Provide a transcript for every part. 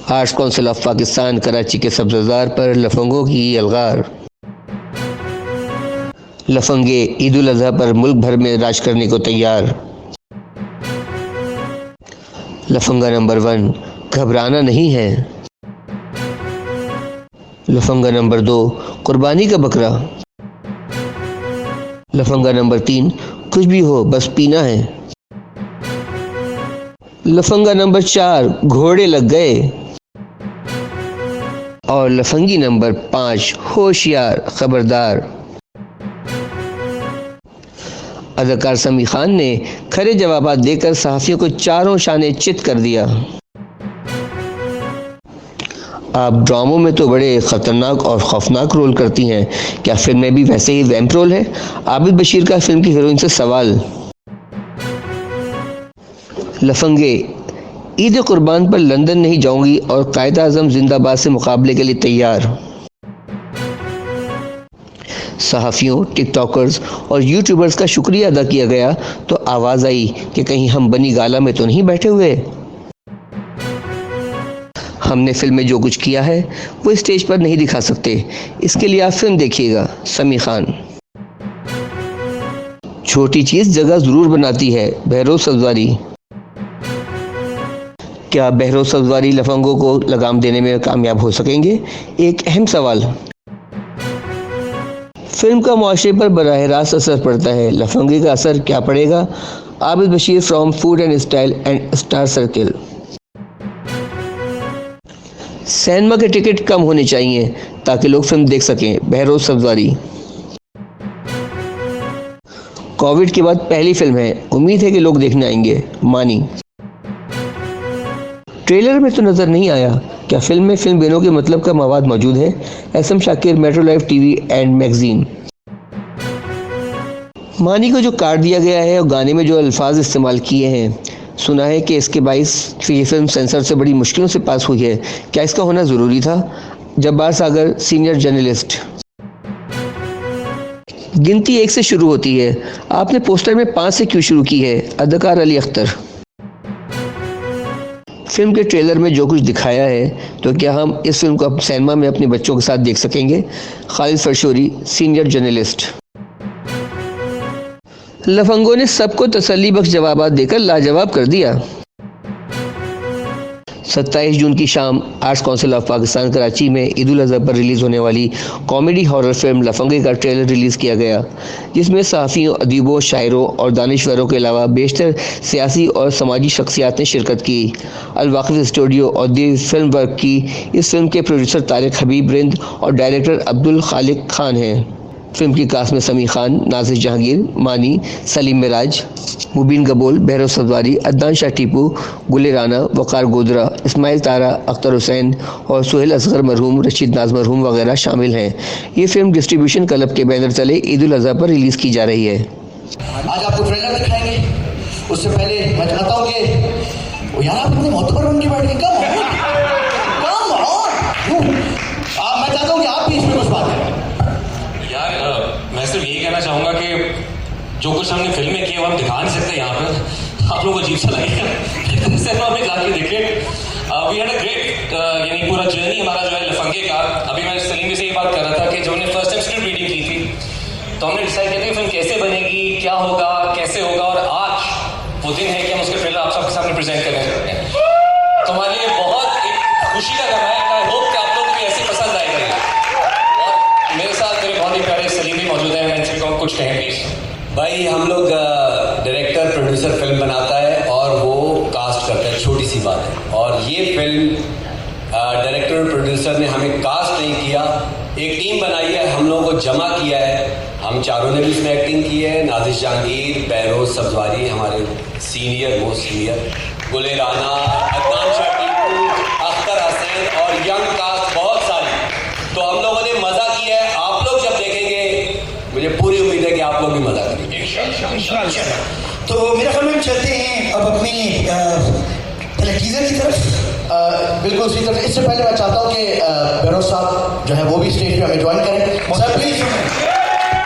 Arts council of Pakistan Karachi के सब्ज़ार पर लफंगों की अलगार। लफंगे ईद उल अज़हा पर मुल्क भर में राज करने को तैयार। लफंगा नंबर 1, घबराना नहीं है। लफंगा नंबर 2, कुर्बानी का बकरा। लफंगा नंबर 3, कुछ भी हो बस पीना है। लफंगा नंबर 4, घोड़े लग गए। और लफंगी नंबर 5, होशियार खबरदार। अदाकार समी खान ने खरे जवाब देकर सहाफ़ियों को चारों शाने चित कर दिया। आप ड्रामों में तो बड़े ख़तरनाक और खौफनाक रोल करती हैं, क्या फिल्म में भी वैसे ही वैम्प रोल है? आबिद बशीर का फिल्म की हीरोइन से सवाल। लफंगे, ईद कुर्बान पर लंदन नहीं जाऊंगी और कायद आज़म जिंदाबाद से मुकाबले के लिए तैयार। सहाफ़ियों, टिकटॉकर्स और यूट्यूबर्स का शुक्रिया अदा किया गया तो आवाज़ आई कि कहीं हम बनी गाला में तो नहीं बैठे हुए। हमने फिल्म में जो कुछ किया है वो स्टेज पर नहीं दिखा सकते, इसके लिए आप फिल्म देखिएगा। समी खान। छोटी चीज़ जगह ज़रूर बनाती है, बहरोज़ सब्ज़वारी। क्या बहरोज़ सब्ज़वारी लफंगों को लगाम देने में कामयाब हो सकेंगे? एक अहम सवाल। फिल्म का मुआशरे पर बराह रास्त असर पड़ता है, लफंगे का असर क्या पड़ेगा? Abid Bashir from food and style and star circle. Cinema के टिकट कम होने चाहिए ताकि लोग फिल्म देख सकें, बहरोज़ सब्ज़वारी। कोविड के बाद पहली फिल्म है, उम्मीद है कि लोग देखने आएंगे, मानी। ट्रेलर में तो नज़र नहीं आया, क्या फिल्म में फिल्म बेनों के मतलब का मवाद मौजूद है? SM Shakir, metro life TV and magazine. मानी को जो काट दिया गया है और गाने में जो अल्फाज इस्तेमाल किए हैं, सुना है कि इसके बाइस ये फिल्म सेंसर से बड़ी मुश्किलों से पास हुई है, क्या इसका होना ज़रूरी था? जब्बार सागर, सीनियर जर्नलिस्ट। गिनती 1 से शुरू होती है, आपने पोस्टर में 5 से क्यों शुरू की है? अदाकार अली अख्तर। फिल्म के ट्रेलर में जो कुछ दिखाया है तो क्या हम इस फिल्म को अब सिनेमा में अपने बच्चों के साथ देख सकेंगे? Khalid Farshori, senior journalist. लफंगों ने सबको तसल्ली बख्श जवाब देकर लाजवाब कर दिया। 27 जून की शाम arts council of Pakistan Karachi में ईद उल अज़हा पर रिलीज़ होने वाली कॉमेडी हॉरर फिल्म लफंगे का ट्रेलर रिलीज़ किया गया, जिसमें सहाफ़ियों, अदीबों, शायरों और दानिश्वरों के अलावा बेशतर सियासी और समाजी शख्सियात ने शिरकत की। अल-वाक़िफ़ स्टूडियो और दी फिल्म वर्क की इस फिल्म के प्रोड्यूसर तारिक हबीब रिंद और डायरेक्टर अब्दुल खालिक खान हैं। फिल्म की कास्ट में समी खान, नाज़िर जहांगीर, मानी, सलीम मिराज, मुबीन गबोल, बहरोज़ सब्ज़वारी, अदनान शाह टीपू, गुले राना, वक़ार गोदरा, इस्माइल तारा, अख्तर हुसैन और सुहेल असगर मरहूम, रशीद नाज मरहूम वगैरह शामिल हैं। ये फिल्म डिस्ट्रीब्यूशन क्लब के बैनर तले ईद उल अज़हा पर रिलीज़ की जा रही है। आज आपको ट्रेलर दिखाएंगे, उससे पहले मैं चाहता हूँ कि यार आप इतने मोहतबर बन के बैठ गए, मैं चाहता हूँ कि आप भी इसमें कुछ बात करें। मैं सिर्फ यही कहना चाहूँगा कि जो कुछ हमने फिल्म में किया वो हम दिखा नहीं सकते यहाँ पर, आप लोगों को अजीब सा लगेगा, सिनेमा में जाके देखें। वी हैड अ ग्रेट यानी पूरा जर्नी हमारा जो है लफंगे का। अभी मैं सलीम से ये बात कर रहा था कि जब हमने फर्स्ट टाइम स्क्रिप्ट रीडिंग की थी तो हमने डिसाइड किया था कि फिल्म कैसे बनेगी, क्या होगा, कैसे होगा, और आज वो दिन है कि हम उसके ट्रेलर आप सबके सामने प्रेजेंट कर रहे हैं। तो हमारे लिए बहुत एक खुशी का गम है। आई होप कि आप लोग भी ऐसे पसंद आएगा। और मेरे साथ मेरे बहुत ही प्यारे सलीम भी मौजूद है, मैं इनसे कुछ कहें प्लीज। भाई हम लोग डायरेक्टर प्रोड्यूसर फिल्म बनाता है और वो कास्ट करता है, छोटी सी बात है। और ये फिल्म डायरेक्टर और प्रोड्यूसर ने हमें कास्ट नहीं किया, एक टीम बनाई है, हम लोगों को जमा किया है। हम चारों ने भी इसमें एक्टिंग की है, नाज़िर जहांगीर, बहरोज़ सब्ज़वारी हमारे सीनियर, मोस्ट सीनियर, गुले राना, अदनान शाह टीपू, अख्तर हुसैन और यंग कास्ट बहुत सारी। तो हम लोगों ने मज़ा किया है। आप लोग जब देखेंगे मुझे पूरी उम्मीद है कि आप लोग भी मज़ा करेंगे। तो मेरा ख्याल में हम चलते हैं अब अपनी टीजर की तरफ। बिल्कुल उसी तरह। इससे पहले मैं चाहता हूँ कि बहरोज़ साहब जो है वो भी स्टेज पे हमें ज्वाइन करें। सर प्लीज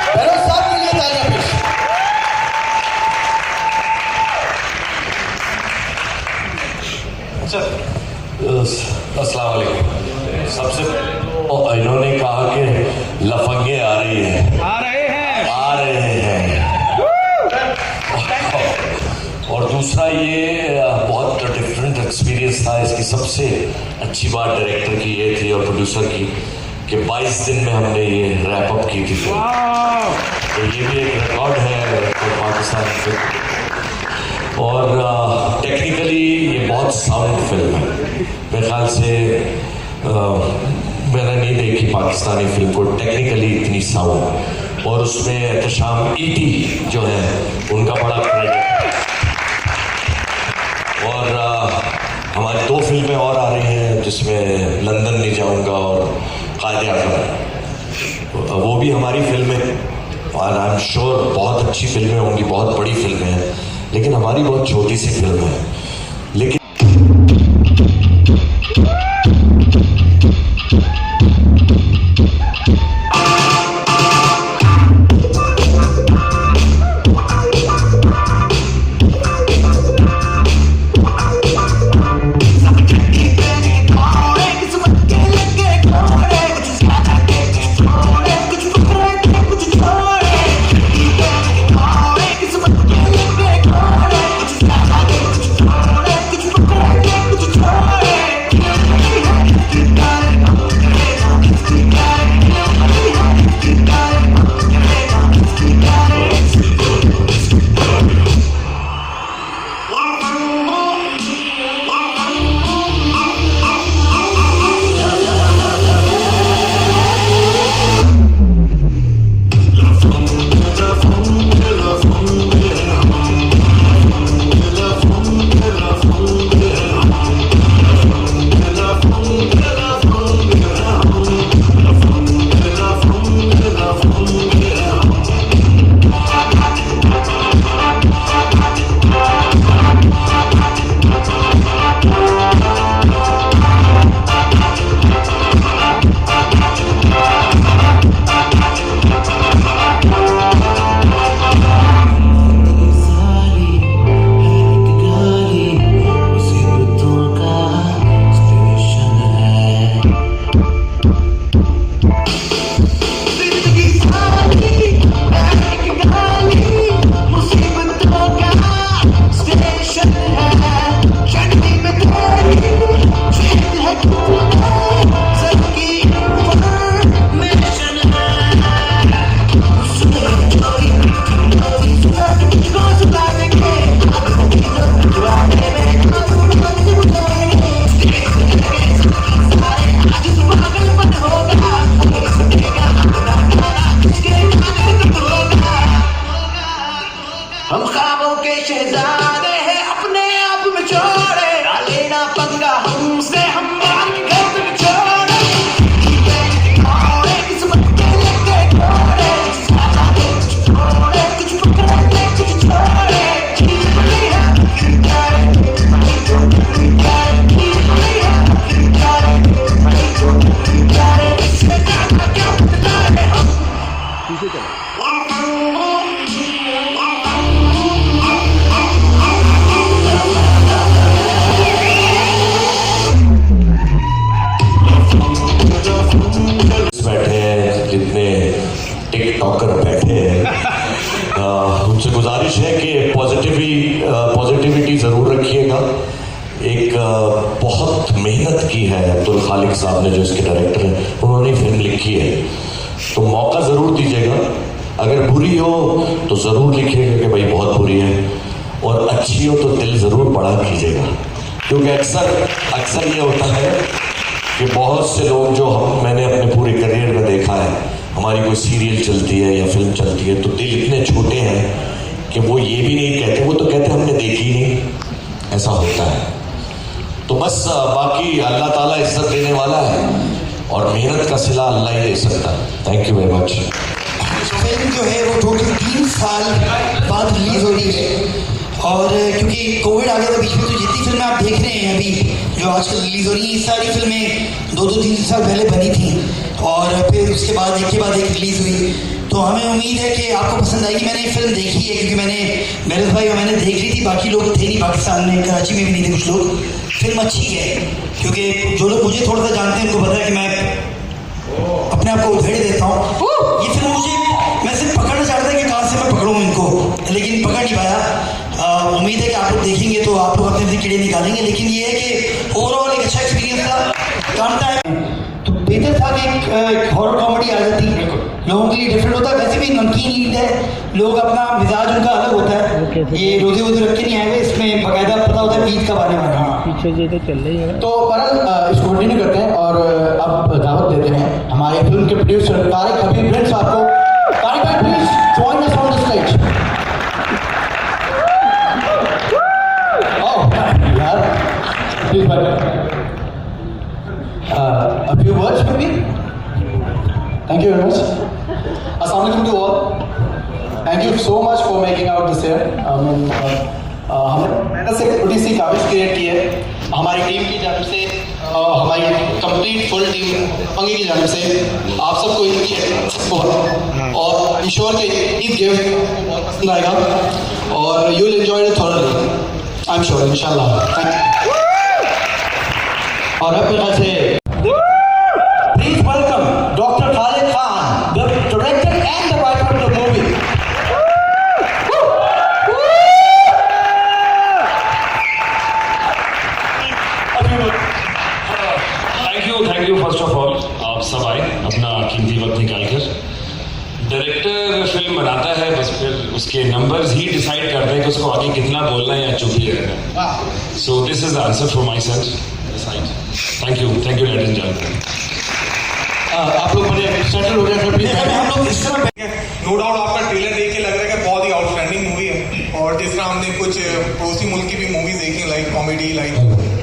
बहरोज़ साहब के लिए तालियां प्लीज। सर अस्सलाम वालेकुम। सबसे पहले इन्होंने कहा कि लफंगे आ रही है, आ रहे हैं। और दूसरा ये बहुत डिफरेंट एक्सपीरियंस था। इसकी सबसे अच्छी बात डायरेक्टर की ये थी और प्रोड्यूसर की कि 22 दिन में हमने ये रैप अप की थी फिल्म। तो ये भी एक रिकॉर्ड है पाकिस्तान फिल्म। और टेक्निकली ये बहुत साउंड फिल्म है। मेरे ख्याल से मैंने नहीं देखी पाकिस्तानी फिल्म को टेक्निकली इतनी साउंड। और उसमें एहतशाम ईटी जो है उनका बड़ा क्रेडिट। और हमारी 2 फिल्में और आ रही हैं जिसमें लंदन नहीं जाऊंगा और कायदे आज़म, वो भी हमारी फिल्में और आई एम श्योर बहुत अच्छी फिल्में होंगी, बहुत बड़ी फिल्में हैं। लेकिन हमारी बहुत छोटी सी फिल्म है। लेकिन हम ख्वाबों के शहजादे हैं, अपने आप में छोड़े ना लेना पंगा हमसे, हम मार के घर तक छोड़े। किस्मत के लगे घोड़े, कुछ छोड़े, कुछ पकड़े, कुछ छोड़े। टिकटॉकर बैठे हैं, उनसे गुजारिश है कि पॉजिटिविटी ज़रूर रखिएगा। एक बहुत मेहनत की है अब्दुल खालिक साहब ने, जो इसके डायरेक्टर हैं, उन्होंने फिल्म लिखी है, तो मौका ज़रूर दीजिएगा। अगर बुरी हो तो ज़रूर लिखिएगा कि भाई बहुत बुरी है, और अच्छी हो तो दिल ज़रूर बड़ा कीजिएगा। क्योंकि अक्सर ये होता है कि बहुत से लोग जो मैंने अपने पूरे करियर में देखा है, हमारी कोई सीरियल चलती है या फिल्म चलती है तो दिल इतने छोटे हैं कि वो ये भी नहीं कहते, वो तो कहते हमने देखी नहीं। ऐसा होता है। तो बस बाकी अल्लाह ताला इज्जत देने वाला है और मेहनत का सिला अल्लाह ही दे सकता है। Thank you very much. Film जो है वो टोटल 3 साल बाद रिलीज हो रही है, और क्योंकि कोविड आ गया था बीच में, तो जितनी फिल्में आप देख रहे हैं अभी जो आजकल रिलीज हो रही हैं, ये सारी फिल्में 2-3 साल पहले बनी थी और फिर उसके बाद एक के बाद एक रिलीज हुई। तो हमें उम्मीद है कि आपको पसंद आएगी। मैंने ये फिल्म देखी है क्योंकि मैंने मेरे भाई और मैंने देख ली थी, बाकी लोग थे नहीं पाकिस्तान में, कराची में भी नहीं थे कुछ लोग। फिल्म अच्छी है क्योंकि जो लोग मुझे थोड़ा सा जानते हैं उनको पता है कि मैं अपने आप को उधेड़ देता हूँ। ये फिल्म मैं सिर्फ पकड़ना चाहता था कि कहाँ से मैं पकड़ूँ इनको, लेकिन पकड़ नहीं पाया। उम्मीद है कि आप लोग देखेंगे तो आप लोग अपने कीड़े निकालेंगे। लेकिन ये है कि ओवरऑल एक अच्छा एक्सपीरियंस था। काम टाइम तो बेहतर था कि एक हॉरर कॉमेडी आ जाती, लोगों के लिए डिफरेंट होता है। वैसे भी नमकीन ईद है, लोग अपना मिजाज उनका अलग होता है। ये रोजे वोजे रख के नहीं आए हुए, इसमें बाकायदा पता होता है ईद कब आने वाला है। पीछे जो तो चल रही है। तो बहरहाल इसको कंटिन्यू करते हैं और अब दावत देते हैं हमारे फिल्म के प्रोड्यूसर तारिक हबीब फ्रेंड साहब को। तारिक भाई please join us on the stage. Oh यार प्लीज भाई a few words maybe. Thank you very much. Assalamu alaikum to all. Thank you so much for making out this year. हमने से छोटी सी Kaavish create की है हमारी टीम की जानिब से, हमारी कंप्लीट फुल टीम पंगे की जानिब से आप सबको इनकी और आई एम श्योर कि ईद गिफ्ट बहुत पसंद आएगा और you will enjoy it thoroughly, I am sure इंशाल्लाह। Thank you. और अब मेरे ख्याल से please welcome doctor Khalid Khan, the director and the writer of the movie. Thank you first of all, आप सब आए अपना कीमती वक्त निकाल कर। डायरेक्टर फिल्म बनाता है, बस फिर उसके नंबर्स ही डिसाइड करते हैं कि उसको आगे कितना बोलना है या चुप ही रहना है। So this is the answer from my side. Thank you ladies and gentleman. आप लोग मुझे सेटल हो गए फिर प्लीज हम लोग इस तरह नो डाउट आपका ट्रेलर देख के लग रहा है कि बहुत ही आउटस्टैंडिंग मूवी है। और जिस तरह हमने कुछ पड़ोसी मुल्क की भी मूवीज देखी लाइक कॉमेडी लाइक,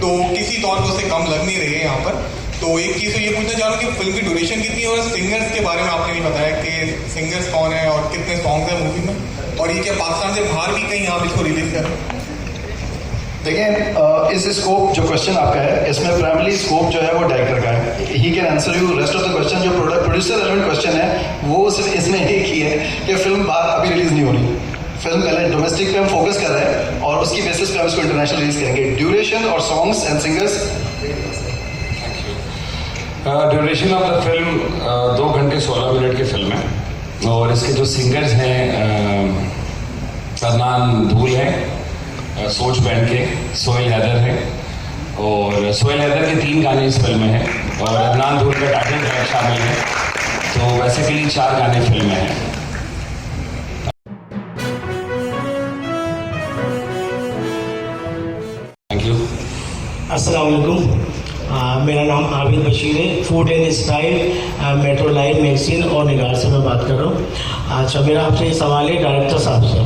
तो किसी तौर पर उसे कम लग नहीं रही है यहाँ पर। तो एक चीज़ तो ये पूछना चाह रहा हूँ कि फिल्म की ड्यूरेशन कितनी है और सिंगर्स के बारे में आपने नहीं बताया कि सिंगर्स कौन है और कितने सॉन्ग्स हैं मूवी में, और ये क्या पाकिस्तान से बाहर भी कहीं आप इसको रिलीज करें? देखिए इस स्कोप जो क्वेश्चन आपका है इसमें प्राइमरी स्कोप जो है वो डायरेक्टर का है। He can answer you rest of the question. जो प्रोड्यूसर एलिमेंट क्वेश्चन है वो सिर्फ इसमें एक ही है कि फिल्म बाहर अभी रिलीज नहीं हो रही। फिल्म पहले डोमेस्टिक पे हम फोकस कर रहे हैं और उसकी बेसिस पे हम इसको इंटरनेशनल रिलीज करेंगे। ड्यूरेशन और songs and singers, duration of the film 2 घंटे 16 मिनट की फिल्म है और इसके जो सिंगर्स हैं अदनान धूल हैं सोच बैंड के, सोहेल हैदर हैं और सोहेल हैदर के 3 गाने इस फिल्म में हैं और अदनान धूल का टाइटल ट्रैक शामिल है। तो बेसिकली 4 गाने फिल्म में हैं। Thank you. अस्सलाम वालेकुम। मेरा नाम आबिद बशीर है। Food and style, metro live magazine और निगार से मैं बात कर रहा हूँ। अच्छा, मेरा आपसे ये सवाल है डायरेक्टर साहब से।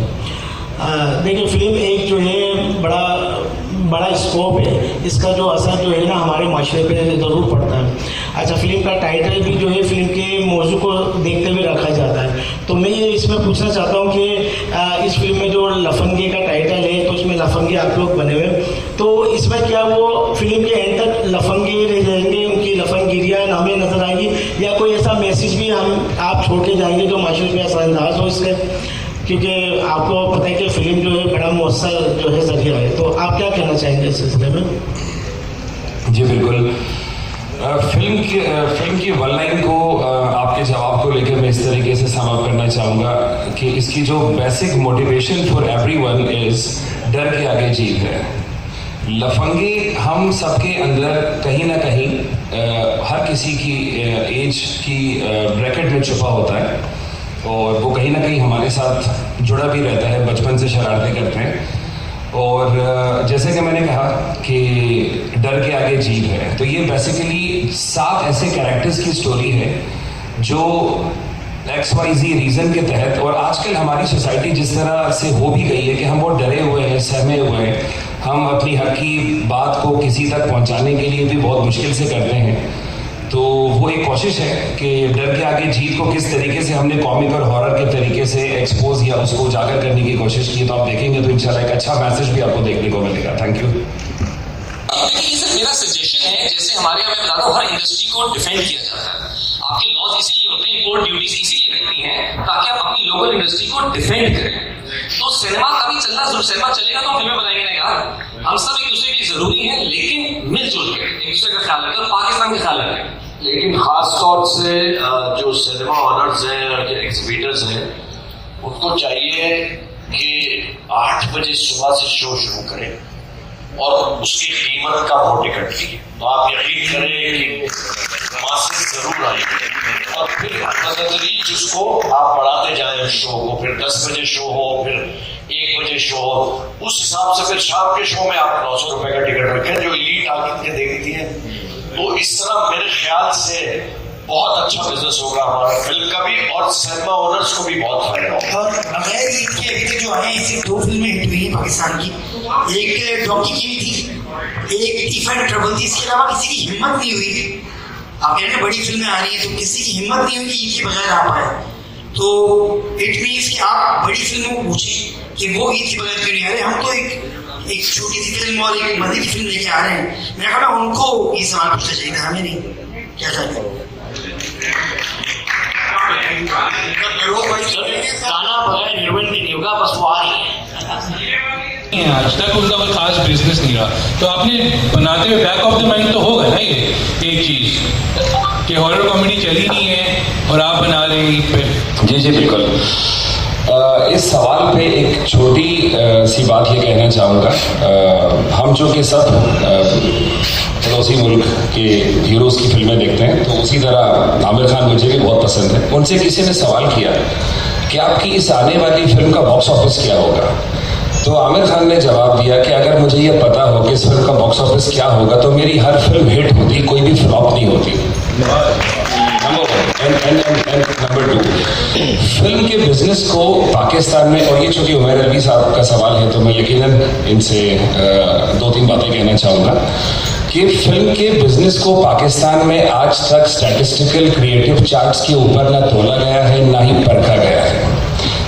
देखिए फिल्म एक जो है बड़ा स्कोप है, इसका जो असर जो है ना हमारे माशरे पे ज़रूर पड़ता है। अच्छा, फिल्म का टाइटल भी जो है फिल्म के मौजू को देखते हुए रखा जाता है। तो मैं ये इसमें पूछना चाहता हूँ कि इस फिल्म में जो लफंगे का टाइटल है तो उसमें लफंगे आप लोग बने हुए, तो इसमें क्या वो फिल्म के एंड तक लफंगे रह जाएंगे, उनकी लफंगिरियाँ हमें नजर आएगी, या कोई ऐसा मैसेज भी आप छोड़ के जाएंगे जो माशरे में असरअंदाज हो इससे? क्योंकि आपको पता है कि फिल्म जो है बड़ा मौसर जो है जरिया है, तो आप क्या कहना चाहेंगे इस सिलसिले में? जी बिल्कुल। फिल्म की वन लाइन को आपके जवाब को लेकर मैं इस तरीके से सम अप करना चाहूँगा कि इसकी जो basic motivation for everyone is डर के आगे जीत है। लफंगे हम सबके अंदर कहीं ना कहीं हर किसी की एज की ब्रैकेट में छुपा होता है और वो कहीं ना कहीं हमारे साथ जुड़ा भी रहता है, बचपन से शरारतें करते हैं। और जैसे कि मैंने कहा कि डर के आगे जीत है, तो ये बेसिकली 7 ऐसे कैरेक्टर्स की स्टोरी है जो XYZ रीज़न के तहत, और आजकल हमारी सोसाइटी जिस तरह से हो भी गई है कि हम बहुत डरे हुए हैं, सहमे हुए हैं, हम अपनी हक की बात को किसी तक पहुंचाने के लिए भी बहुत मुश्किल से करते हैं। तो वो एक कोशिश है कि डर के आगे जीत को किस तरीके से हमने कॉमिक और हॉरर के तरीके से एक्सपोज या उसको उजागर करने की कोशिश की। तो आप देखेंगे तो इंशाल्लाह एक अच्छा मैसेज भी आपको देखने को मिलेगा। Thank you. देखिए ये सिर्फ मेरा सजेशन है, जैसे हमारे यहाँ मैं बता रहा हूँ हर इंडस्ट्री को डिफेंड किया जाता है, आपके लॉज इसीलिए होते हैं इम्पोर्ट ड्यूटीज इसीलिए लगती हैं ताकि आप अपनी लोकल इंडस्ट्री को डिफेंड करें। तो सिनेमा कभी चलना जरूर, सिनेमा चलेगा तो हम फिल्में बनाएंगे ना यार। हम सब एक दूसरे के जरूरी है, लेकिन मिलजुल के एक दूसरे का ख्याल रखें और पाकिस्तान का ख्याल रखें। लेकिन खास तौर से जो सिनेमा ऑनर्स हैं और जो एग्जीबिटर्स हैं, उनको चाहिए कि 8 बजे सुबह से शो शुरू करें और उसकी कीमत कम हो टिकट की। तो आप यकीन करें कि मासिक जरूर आएंगे और फिर तदरीज उसको आप बढ़ाते जाएं शो को। फिर 10 बजे शो हो, फिर 1 बजे शो हो, उस हिसाब से फिर शाम के शो में आप 900 रुपए का टिकट रखें जो एलीट आके देखती है। तो इस तरह मेरे ख्याल से बहुत अच्छा बिजनेस होगा हमारा फिल्म का भी और सिनेमा ओनर्स को भी बहुत फायदा होगा। और बगैर ईद के अभी तक जो आए हैं सिर्फ 2 फिल्में हिट हुई हैं पाकिस्तान की। एक डॉकी की थी, एक टीफा एंड ट्रबल थी। इसके अलावा किसी की हिम्मत नहीं हुई। आप कह रहे हैं बड़ी फिल्में आ रही हैं, तो किसी की हिम्मत नहीं हुई कि ईद के बगैर आ पाए। तो इट मीन्स कि आप बड़ी फिल्मों को पूछें कि वो ईद के बगैर क्यों नहीं आ रहे। हम तो एक छोटी सी फिल्म और एक मजे की फिल्म लेके आ रहे हैं। मेरा ख्याल है उनको ये सवाल पूछना चाहिए, हमें नहीं। क्या चाहते हैं? गाना बगैर हीरोइन के नहीं होगा, बस वो आ रही है। आज तक उनका कोई खास बिजनेस नहीं रहा। तो आपने बनाते हुए बैक ऑफ द माइंड तो होगा ना ये एक चीज कि हॉरर कॉमेडी चली नहीं है और आप बना रहे हैं पे। जी जी बिल्कुल। इस सवाल पे एक छोटी सी बात ये कहना चाहूँगा। हम जो कि सब पड़ोसी मुल्क के हीरोज़ की फिल्में देखते हैं, तो उसी तरह आमिर खान मुझे भी बहुत पसंद है। उनसे किसी ने सवाल किया कि आपकी इस आने वाली फिल्म का बॉक्स ऑफिस क्या होगा, तो आमिर खान ने जवाब दिया कि अगर मुझे ये पता हो कि इस फिल्म का बॉक्स ऑफिस क्या होगा तो मेरी हर फिल्म हिट होती, कोई भी फ्लॉप नहीं होती। नंबर 2, फिल्म के बिजनेस को पाकिस्तान में, और ये चूंकि उमर अली साहब का सवाल है तो मैं यकीनन इनसे 2-3 बातें कहना चाहूँगा कि फिल्म के बिजनेस को पाकिस्तान में आज तक स्टैटिस्टिकल क्रिएटिव चार्ट्स के ऊपर ना तोला गया है ना ही परखा गया है।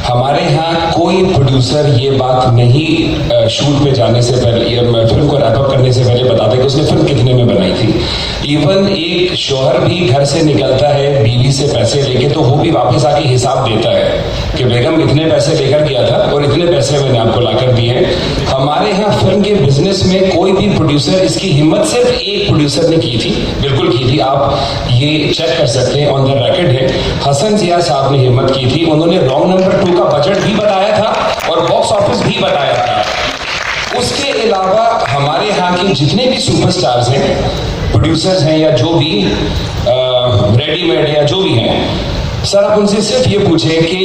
हमारे यहाँ कोई प्रोड्यूसर ये बात नहीं शूट पे जाने से पहले या फिल्म को रैप अप करने से पहले बताते कि उसने फिल्म कितने में बनाई थी। इवन एक शौहर भी घर से निकलता है बीवी से पैसे लेके, तो वो भी वापस आके हिसाब देता है कि बेगम इतने पैसे लेकर गया था और इतने पैसे मैंने आपको लाकर दिए। हमारे यहाँ फिल्म के बिजनेस में कोई भी प्रोड्यूसर, इसकी हिम्मत सिर्फ एक प्रोड्यूसर ने की थी, बिल्कुल की थी, आप ये चेक कर सकते हैं, ऑन द रिकॉर्ड है। हसन जिया साहब ने हिम्मत की थी, उन्होंने रॉन्ग नंबर 2 का बजट भी बताया था और बॉक्स ऑफिस भी बताया था। उसके अलावा हमारे यहाँ के जितने भी सुपरस्टार्स हैं, प्रोड्यूसर्स हैं या जो भी रेडीमेड या जो भी हैं, सर आप उनसे सिर्फ ये पूछें कि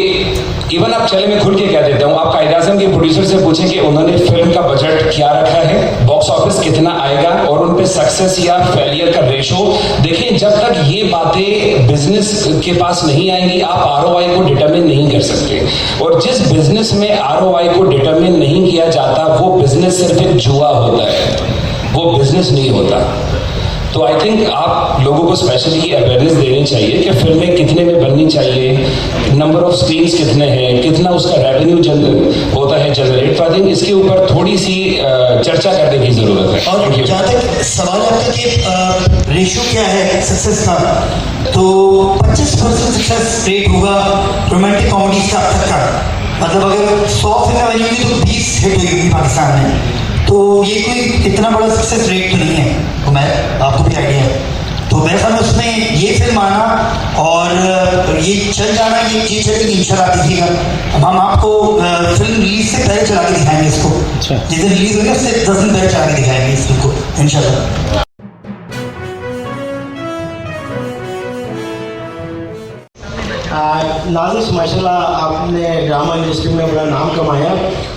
इवन आप चले मैं खुल के कह देता हूँ, आप कायद आज़म के प्रोड्यूसर से पूछें कि उन्होंने फिल्म का बजट क्या रखा है, बॉक्स ऑफिस कितना आएगा और उन पे सक्सेस या फेलियर का रेशो देखें। जब तक ये बातें बिजनेस के पास नहीं आएंगी आप ROI को डिटरमिन नहीं कर सकते। और जिस बिजनेस में ROI को डिटरमिन नहीं किया जाता वो बिजनेस सिर्फ एक जुआ होता है, वो बिजनेस नहीं होता। तो आई थिंक आप लोगों को स्पेशली अवेयरनेस देनी चाहिए कि फिल्में कितने में बननी चाहिए, नंबर ऑफ स्क्रीन्स कितने हैं, कितना उसका रेवेन्यू होता है जनरेट। तो आई थिंक इसके ऊपर थोड़ी सी चर्चा करने की जरूरत है। और जहाँ तक सवाल आपका कि रेशो क्या है सक्सेस का, तो 25% सक्सेस रेट होगा रोमांटिक कॉमेडीज का अब तक का। मतलब अगर 100 फिल्में बनी होगी तो 20 हिट हुई होगी पाकिस्तान में। तो ये कोई इतना बड़ा सक्सेस रेट तो नहीं है, तो मैं आपको भी आइडिया है। तो मेरे ख्याल में उसमें ये फिल्म आना और ये चल जाना, ये चलेगी इंशाल्लाह, देखिएगा। अब हम आपको फिल्म रिलीज से पहले चला के दिखाएंगे इसको। जिस दिन रिलीज होगी उससे 10 दिन पहले चला के दिखाएंगे इस फिल्म को इंशाल्लाह। नाज़िश माशाल्लाह आपने ड्रामा इंडस्ट्री में बड़ा नाम कमाया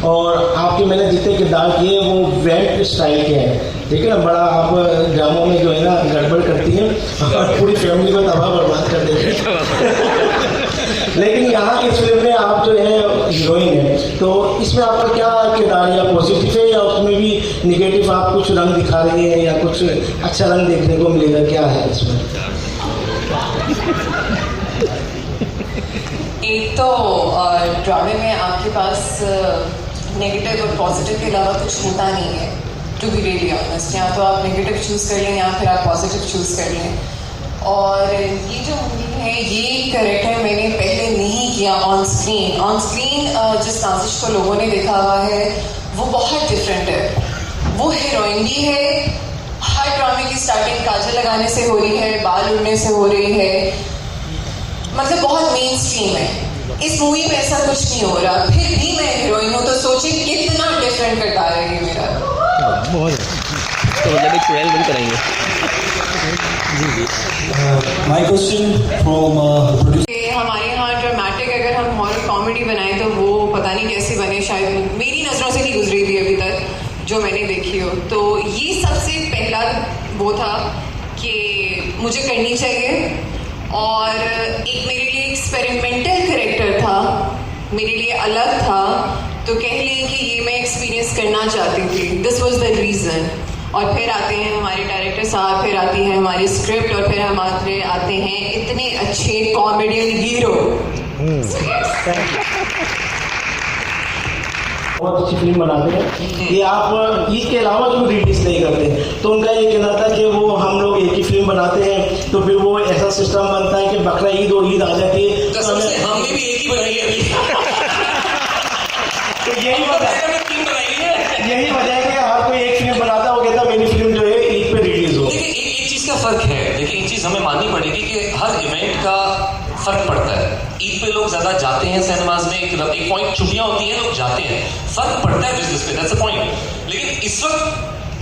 और आपके मैंने जितने किरदार किए वो वेंट स्टाइल के हैं, ठीक है ना। बड़ा आप ड्रामों में जो है ना गड़बड़ करती हैं और पूरी फैमिली को तबाह बर्बाद कर देते हैं। लेकिन यहाँ की फिल्म में आप जो है हीरोइन है, तो इसमें आपका क्या किरदार है, या पॉजिटिव है या उसमें भी निगेटिव आप कुछ रंग दिखा रही हैं या कुछ अच्छा रंग देखने को मिलेगा, क्या है इसमें? एक तो ड्रामे में आपके पास नेगेटिव और पॉजिटिव के अलावा कुछ होता नहीं है, टू बी रियली ऑनेस्ट। या तो आप नेगेटिव चूज़ कर लें या फिर आप पॉजिटिव चूज़ कर लें। और ये जो मूवी है ये कैरेक्टर मैंने पहले नहीं किया ऑन स्क्रीन। जिस नाजिश को लोगों ने देखा हुआ है वो बहुत डिफरेंट है। वो हीरोइन भी है, हर ड्रामे की स्टार्टिंग काजल लगाने से हो रही है, बाल उड़ने से हो रही है, मतलब बहुत मेन स्ट्रीम है। इस मूवी में ऐसा कुछ नहीं हो रहा, फिर भी मैं हीरोइन हूँ, तो सोचिए कितना डिफरेंट किरदार है ये मेरा। तो मतलब एक ट्रायल बंद कराएंगे। माय क्वेश्चन फ्रॉम हमारे यहाँ ड्रामेटिक अगर हम हॉरर कॉमेडी बनाए तो वो पता नहीं कैसी बने, शायद मेरी नज़रों से नहीं गुजरी थी अभी तक जो मैंने देखी हो। तो ये सबसे पहला वो था कि मुझे करनी चाहिए, और एक मेरे लिए एक्सपेरिमेंटल कैरेक्टर था, मेरे लिए अलग था, तो कह लें कि ये मैं एक्सपीरियंस करना चाहती थी। This was the reason. और फिर आते हैं हमारे डायरेक्टर साहब, फिर आती है हमारी स्क्रिप्ट, और फिर हमारे आते हैं इतने अच्छे कॉमेडियन हीरो। बहुत अच्छी फिल्म बनाते हैं ये। आप ईद के अलावा क्यों रिलीज नहीं करते? तो उनका ये कहना था कि वो हम लोग एक ही फिल्म बनाते हैं तो फिर वो ऐसा सिस्टम बनता है कि बकरा ईद और ईद आ जाती है, तो हमने भी एक ही बनाई है अभी। तो यही वजह है कि हर कोई एक फिल्म बनाता है, वो कहता है मेरी फिल्म जो है ईद पे रिलीज हो। देखिए एक चीज का फर्क है, देखिए एक चीज हमें माननी पड़ेगी कि हर इवेंट का फर्क पड़ता है। ईद पे लोग ज्यादा जाते हैं सिनेमाज में, एक पॉइंट छुट्टियां होती हैं लोग जाते हैं, फर्क पड़ता है बिजनेस पे, दैट्स अ पॉइंट। लेकिन इस वक्त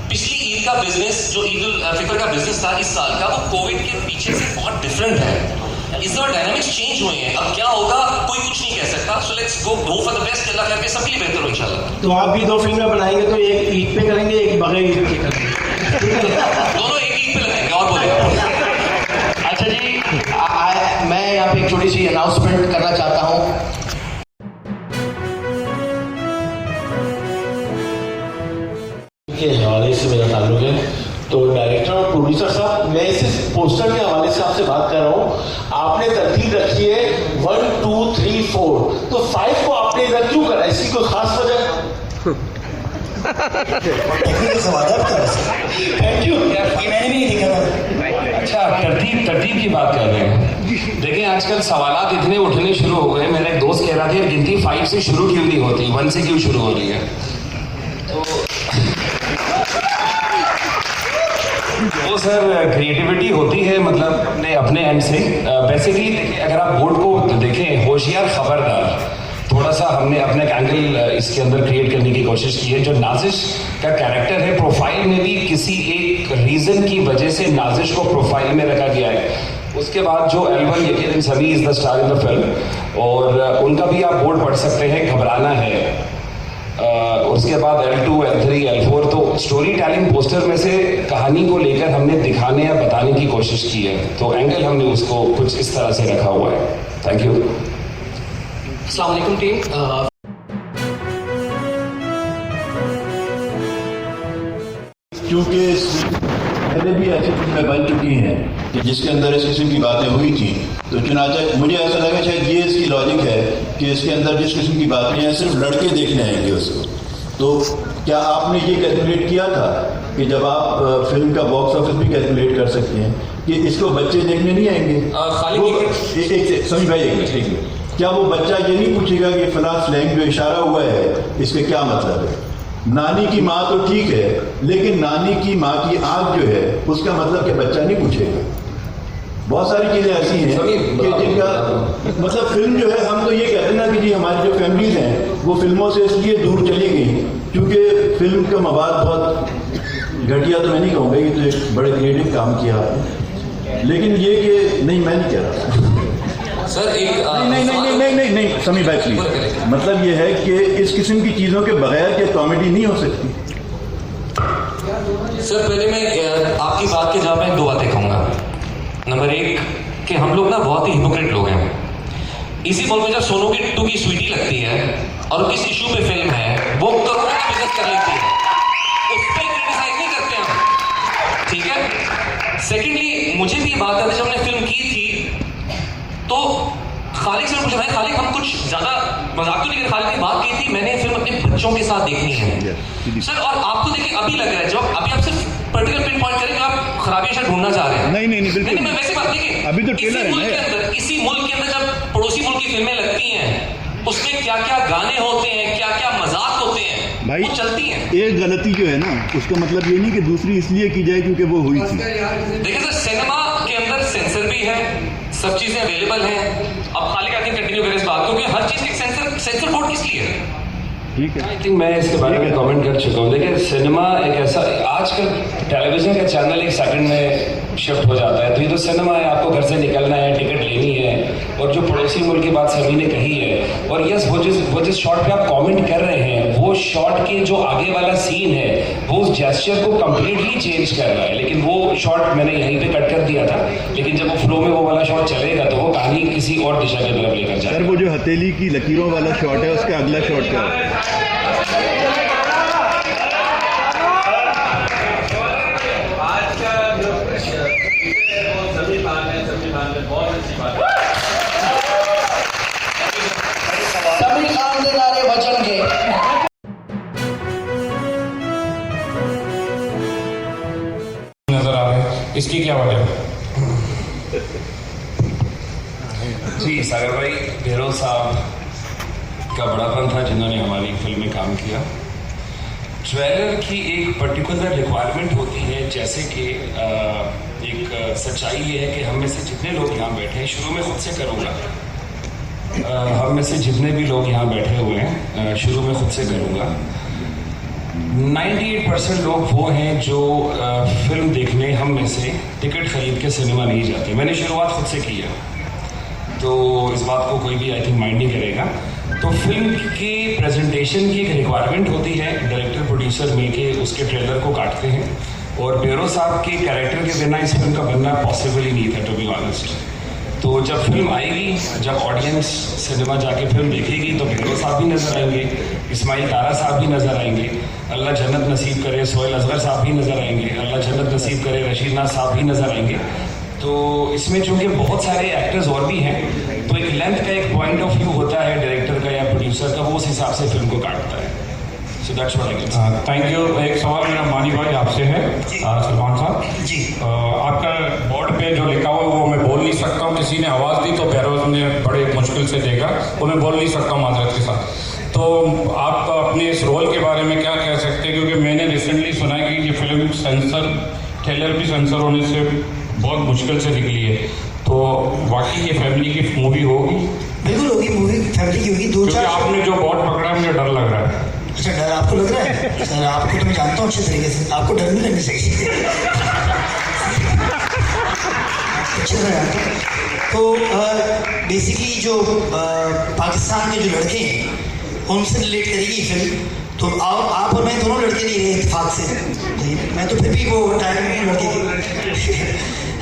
पिछली ईद का बिजनेस जो ईद उल फितर का बिजनेस था इस साल का, वो कोविड के पीछे से बहुत डिफरेंट है। इस बार डायनामिक्स चेंज हुए हैं, अब क्या होगा कोई कुछ नहीं कह सकता। So let's go for the best, Allah करके सबके लिए बेहतर हो इंशाल्लाह। तो आप भी 2 फिल्में बनाएंगे, तो एक ईद पे करेंगे, एक बगैर ईद पे करेंगे। दोनों एक ईद पे लगाएंगे। और बोले अच्छा जी, मैं यहाँ पे एक छोटी सी अनाउंसमेंट करना चाहता हूँ। के हवाले से मेरा ताल्लुक है, तो डायरेक्टर और प्रोड्यूसर साहब, मैं इस पोस्टर के हवाले से आपसे बात कर रहा हूँ। आपने तरतीब रखी है 1 2 3 4, तो 5 को आपने इधर क्यों करा? इसकी कोई खास वजह? Thank you. मैंने भी नहीं देखा। अच्छा, तरतीब की बात कर रहे हैं। देखिए आजकल सवालात इतने उठने शुरू हो गए। मेरा एक दोस्त कह रहा था गिनती 5 से शुरू क्यों नहीं होती, 1 से क्यों शुरू हो रही है? तो सर क्रिएटिविटी होती है मतलब अपने एंड से। बेसिकली अगर आप बोर्ड को देखें, होशियार खबरदार, थोड़ा सा हमने अपने एंगल इसके अंदर क्रिएट करने की कोशिश की है। जो नाजिश का कैरेक्टर है, प्रोफाइल में भी किसी एक रीजन की वजह से नाजिश को प्रोफाइल में रखा गया है। उसके बाद जो L1 यकीनन समी is the star in the film, और उनका भी आप बोर्ड पढ़ सकते हैं, घबराना है। उसके बाद L2, L3, L4, तो स्टोरी टेलिंग पोस्टर में से कहानी को लेकर हमने दिखाने या बताने की कोशिश की है, तो एंगल हमने उसको कुछ इस तरह से रखा हुआ है। Thank you. अस्सलाम वालेकुम टीम। क्योंकि पहले भी ऐसी फिल्में बन चुकी हैं कि जिसके अंदर इस किस्म की बातें हुई थी, तो चुनाचा मुझे ऐसा लगा शायद ये इसकी लॉजिक है कि इसके अंदर जिस किस्म की बातें हैं सिर्फ लड़के देखने आएंगे उसको। तो क्या आपने ये कैलकुलेट किया था कि जब आप फिल्म का बॉक्स ऑफिस भी कैलकुलेट कर सकते हैं कि इसको बच्चे देखने नहीं आएंगे? एक समझ भाई, एक मिनट, क्या वो बच्चा ये नहीं पूछेगा कि फलां स्लैंग जो इशारा हुआ है इसके क्या मतलब है? नानी की माँ तो ठीक है, लेकिन नानी की माँ की आंख जो है उसका मतलब क्या बच्चा नहीं पूछेगा? बहुत सारी चीजें ऐसी हैं कि जिनका मतलब फिल्म जो है, हम तो ये कहते हैं ना कि जी हमारी जो फैमिलीज हैं वो फिल्मों से इसलिए दूर चली गई क्योंकि फिल्म का मवाद बहुत घटिया, तो मैं नहीं कहूँगा, ये तो एक बड़े क्रिएटिव काम किया आपने, लेकिन ये कि नहीं, मैं नहीं कह रहा सर एक नहीं समी भाई प्लीज, मतलब ये है कि इस किस्म की चीज़ों के बगैर क्या कॉमेडी नहीं हो सकती? सर पहले मैं आपकी बात के जवाब में 2 बातें कहूँगा। नंबर 1 कि हम लोग ना बहुत ही हिपोक्रेट लोग हैं। इसी बोल में जब सोनू की टू की स्वीटी लगती है और किस इशू पे फिल्म है, वो करोड़ों का बिजनेस कर लेती है, उस पर क्रिटिसाइज नहीं करते हम, ठीक है। सेकेंडली मुझे भी बात है, जब हमने फिल्म की थी तो खालिद से पूछा, भाई खालिद हम कुछ ज़्यादा मजाक तो नहीं कर, खालिद ने बात की थी मैंने फिल्म अपने बच्चों के साथ देखनी है सर, और आपको देखिए अभी लग रहा है जब अभी आप सिर्फ पर्टिकुलर पिन पॉइंट करें कि आप खराबियां शायद ढूंढना चाह रहे हैं। नहीं बिल्कुल नहीं, मैं वैसे बात देखिए, अभी तो ट्रेलर है ना। इसी मुल्क के अंदर जब पड़ोसी मुल्क की फिल्में लगती हैं उसमें क्या क्या गाने होते हैं, क्या क्या मजाक होते हैं, भाई वो चलती हैं। एक गलती जो है ना उसका मतलब ये नहीं कि दूसरी इसलिए की जाए क्योंकि वो हुई थी। देखिए सर, सिनेमा के अंदर सेंसर भी है, सब चीजें अवेलेबल हैं। अब खाली आके कंटिन्यू करें इस बात को, क्योंकि हर चीज के सेंसर बोर्ड किस लिए है? ठीक है, आई थिंक मैं इसके बारे में कमेंट कर चुका हूँ। देखिए सिनेमा एक ऐसा, आजकल टेलीविजन का चैनल एक सेकंड में शिफ्ट हो जाता है, तो ये तो सिनेमा है, आपको घर से निकलना है, टिकट लेनी है, और जो पड़ोसी मुल्क की बात सभी ने कही है, और यस वो जिस शॉट पे आप कमेंट कर रहे हैं वो शॉट के जो आगे वाला सीन है वो उस जेस्चर को कंप्लीटली चेंज कर रहा है, लेकिन वो शॉट मैंने यहीं पे कट कर दिया था, लेकिन जब वो फ्लो में वो वाला शॉट चलेगा तो वो कहानी किसी और दिशा की तरफ लेकर जाएगा। सर वो जो हथेली की लकीरों वाला शॉट है उसका अगला शॉट क्या है? सभी काम देना रे वचन के। नजर आ रहे हैं, इसकी क्या वजह है? जी सागर भाई, बेरोज साहब का बड़ापन था जिन्होंने हमारी फिल्म में काम किया। ट्रेलर की एक पर्टिकुलर रिक्वायरमेंट होती है, जैसे कि एक सच्चाई ये है कि हम में से जितने लोग यहाँ बैठे हैं, शुरू में खुद से करूँगा, हम में से जितने भी लोग यहाँ बैठे हुए हैं शुरू में खुद से करूँगा, 98% लोग वो हैं जो फिल्म देखने हम में से टिकट खरीद के सिनेमा नहीं जाते। मैंने शुरुआत खुद से की है, तो इस बात को कोई भी आई थिंक माइंड नहीं करेगा। तो फिल्म की प्रेजेंटेशन की एक रिक्वायरमेंट होती है, डायरेक्टर प्रोड्यूसर मिलके उसके ट्रेलर को काटते हैं, और बेरो साहब के कैरेक्टर के बिना इस फिल्म का बनना पॉसिबल ही नहीं था, टू बी ऑनेस्ट। तो जब फिल्म आएगी, जब ऑडियंस सिनेमा जाके फिल्म देखेगी, तो बेरो साहब भी नज़र आएंगे, इस्माइल तारा साहब भी नज़र आएंगे, अल्लाह जन्नत नसीब करे सोहेल असगर साहब भी नज़र आएंगे, अल्लाह जन्नत नसीब करे रशीद नाथ साहब भी नज़र आएंगे। तो इसमें चूंकि बहुत सारे एक्टर्स और भी हैं, तो एक लेंथ का एक पॉइंट ऑफ व्यू होता है डायरेक्टर का या प्रोड्यूसर का, वो उस हिसाब से फिल्म को काटता है। So that's what I can say. Thank you. एक सवाल मेरा मानी भाई आपसे है, सलमान साहब जी, आपका बोर्ड पे जो लिखा हुआ है वो मैं बोल नहीं सकता हूँ, किसी ने आवाज़ दी तो बेरोज ने बड़े मुश्किल से देखा, वो मैं बोल नहीं सकता हूँ माजरत के साथ। तो आप अपने इस रोल के बारे में क्या कह सकते हैं, क्योंकि मैंने रिसेंटली सुना है कि ये फिल्म सेंसर ट्रेलर भी सेंसर होने से बहुत मुश्किल से निकली है, तो वाकई ये फैमिली की मूवी होगी? बिल्कुल होगी, मूवी फैमिली की होगी। क्योंकि आपने जो बोर्ड पकड़ा है मुझे डर लग रहा है। अच्छा, डर आपको लग रहा है? सर आपको तो मैं जानता हूँ अच्छे तरीके से, आपको डर नहीं लगनी चाहिए। अच्छे से जानता हूँ। तो बेसिकली जो पाकिस्तान के जो लड़के हैं उनसे रिलेट करेगी फिल्म। तो आप और मैं दोनों लड़के नहीं रहे इत्तेफाक से, मैं तो फिर भी वो टाइम में लड़के थे।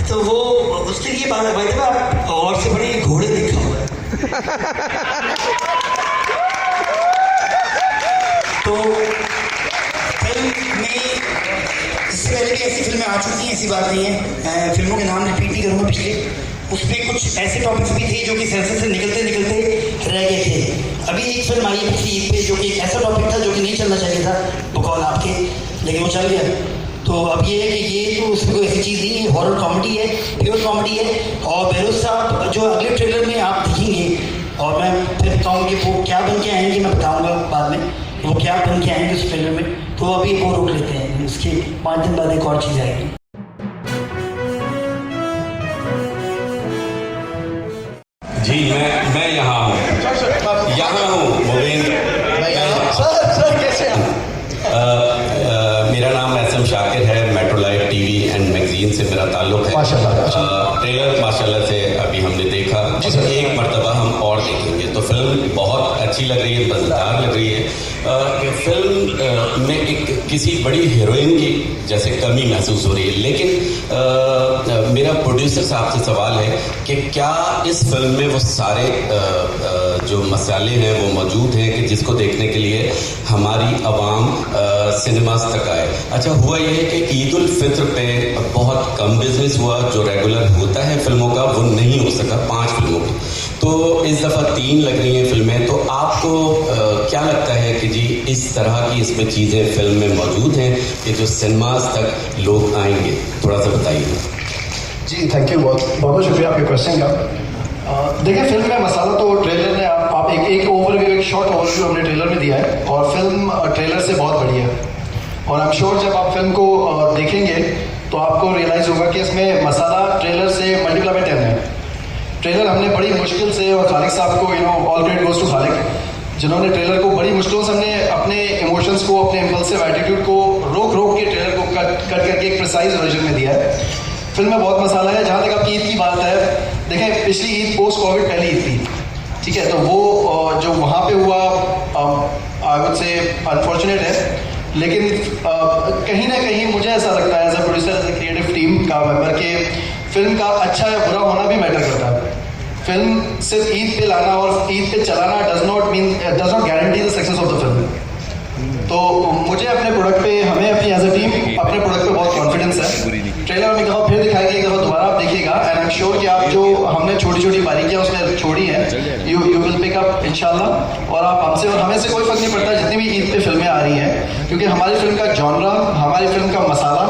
तो वो उसके लिए बात है भाई, जब आप और से बड़े घोड़े देखा हुआ है। तो फिल्म में इससे पहले भी ऐसी फिल्में आ चुकी हैं, ऐसी बात नहीं है। फिल्मों के नाम रिपीट नहीं करूँगा, पिछले उस पर कुछ ऐसे टॉपिक्स भी थे जो कि सेंसर से निकलते निकलते रह गए थे। अभी एक फिल्म आई है पिछली ईद पे जो कि एक ऐसा टॉपिक था जो कि नहीं चलना चाहिए था बकौल आपके, लेकिन वो चल गया। तो अब ये है कि ये तो उसमें कोई ऐसी चीज़ नहीं है, हॉरर कॉमेडी है, प्योर कॉमेडी है। और बेरोज साहब जो अगले ट्रेलर में आप देखेंगे, और मैं फिर बताऊँ कि वो क्या बन के आएंगे, मैं बताऊँगा बाद में वो क्या बन के आएंगे उस ट्रेलर में। तो अभी वो रोक लेते हैं, उसके 5 दिन बाद एक और चीज़ आएगी। जी मैं यहाँ हूँ मुबीन। सर कैसे मेरा नाम एसएम शाकिर है, metro live TV and magazine से मेरा ताल्लुक है। ट्रेलर माशाल्लाह से अभी हमने देखा, एक मर्तबा हम और देखेंगे। तो फिल्म बहुत अच्छी लग रही है, मज़ेदार लग रही है। फिल्म में एक किसी बड़ी हीरोइन की जैसे कमी महसूस हो रही है, लेकिन मेरा प्रोड्यूसर साहब से सवाल है कि क्या इस फिल्म में वो सारे जो मसाले हैं वो मौजूद हैं कि जिसको देखने के लिए हमारी आवाम सिनेमास तक आए। अच्छा, हुआ ये है कि ईद उल फित्र पे बहुत कम बिजनेस हुआ, जो रेगुलर होता है फिल्मों का वो नहीं हो सका 5 फिल्मों की। तो इस दफ़ा 3 लग रही हैं फिल्में, तो आपको क्या लगता है कि जी इस तरह की इसमें चीज़ें फिल्म में मौजूद हैं कि जो सिनेमास तक लोग आएंगे? थोड़ा सा बताइए। जी थैंक यू, बहुत बहुत शुक्रिया आपके क्वेश्चन का। देखिए फिल्म में मसाला तो ट्रेलर ने आप एक ओवरव्यू, एक शॉर्ट ओवरव्यू हमने ट्रेलर में दिया है और फिल्म ट्रेलर से बहुत बड़ी है और आई एम श्योर जब आप फिल्म को देखेंगे तो आपको रियलाइज़ होगा कि इसमें मसाला ट्रेलर से मल्टीप्लाई बाय 10 है। ट्रेलर हमने बड़ी मुश्किल से, और खालिक साहब को ऑल क्रेडिट गोज़ टू खालिक, जिन्होंने ट्रेलर को बड़ी मुश्किलों से हमने अपने इमोशंस को, अपने इम्पल्सिव एटीट्यूड को रोक के ट्रेलर को कट करके एक प्रिसाइज वर्जन में दिया है। फिल्म में बहुत मसाला है। जहाँ तक आपकी ईद की बात है, देखें पिछली ईद पोस्ट कोविड पहली ईद थी, ठीक है, तो वो जो वहाँ पे हुआ आई वुड से अनफॉर्चुनेट है, लेकिन कहीं ना कहीं मुझे ऐसा लगता है as a producer, as a creative team का मेंबर के फिल्म का अच्छा या बुरा होना भी मैटर करता है। फिल्म सिर्फ ईद पे लाना और ईद पे चलाना does not guarantee the success of the film. तो मुझे अपने प्रोडक्ट पे, हमें अपनी एज अ टीम अपने प्रोडक्ट पे बहुत कॉन्फिडेंस है। ट्रेलर हम एक दफ़ा फिर दिखाएंगे, एक दफ़ा दोबारा आप देखिएगा एंड आई एम श्योर कि आप जो हमने छोटी छोटी बारीकियाँ उसमें छोड़ी हैं यू विल पिक अप इंशाल्लाह। और आप हमसे और हमें से कोई फर्क नहीं पड़ता जितनी भी ईद पे फिल्में आ रही हैं, क्योंकि हमारी फिल्म का जॉनरा, हमारी फिल्म का मसाला,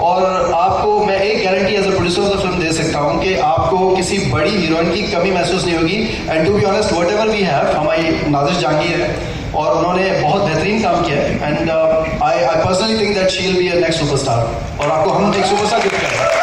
और आपको मैं एक guarantee as a producer of the film दे सकता हूँ कि आपको किसी बड़ी हीरोइन की कमी महसूस नहीं होगी। And to be honest whatever we have, हमारी नाजिश जहांगीर है और उन्होंने बहुत बेहतरीन काम किया है and I personally think that she will be a next superstar और आपको हम एक सुपरस्टार गिफ्ट करें।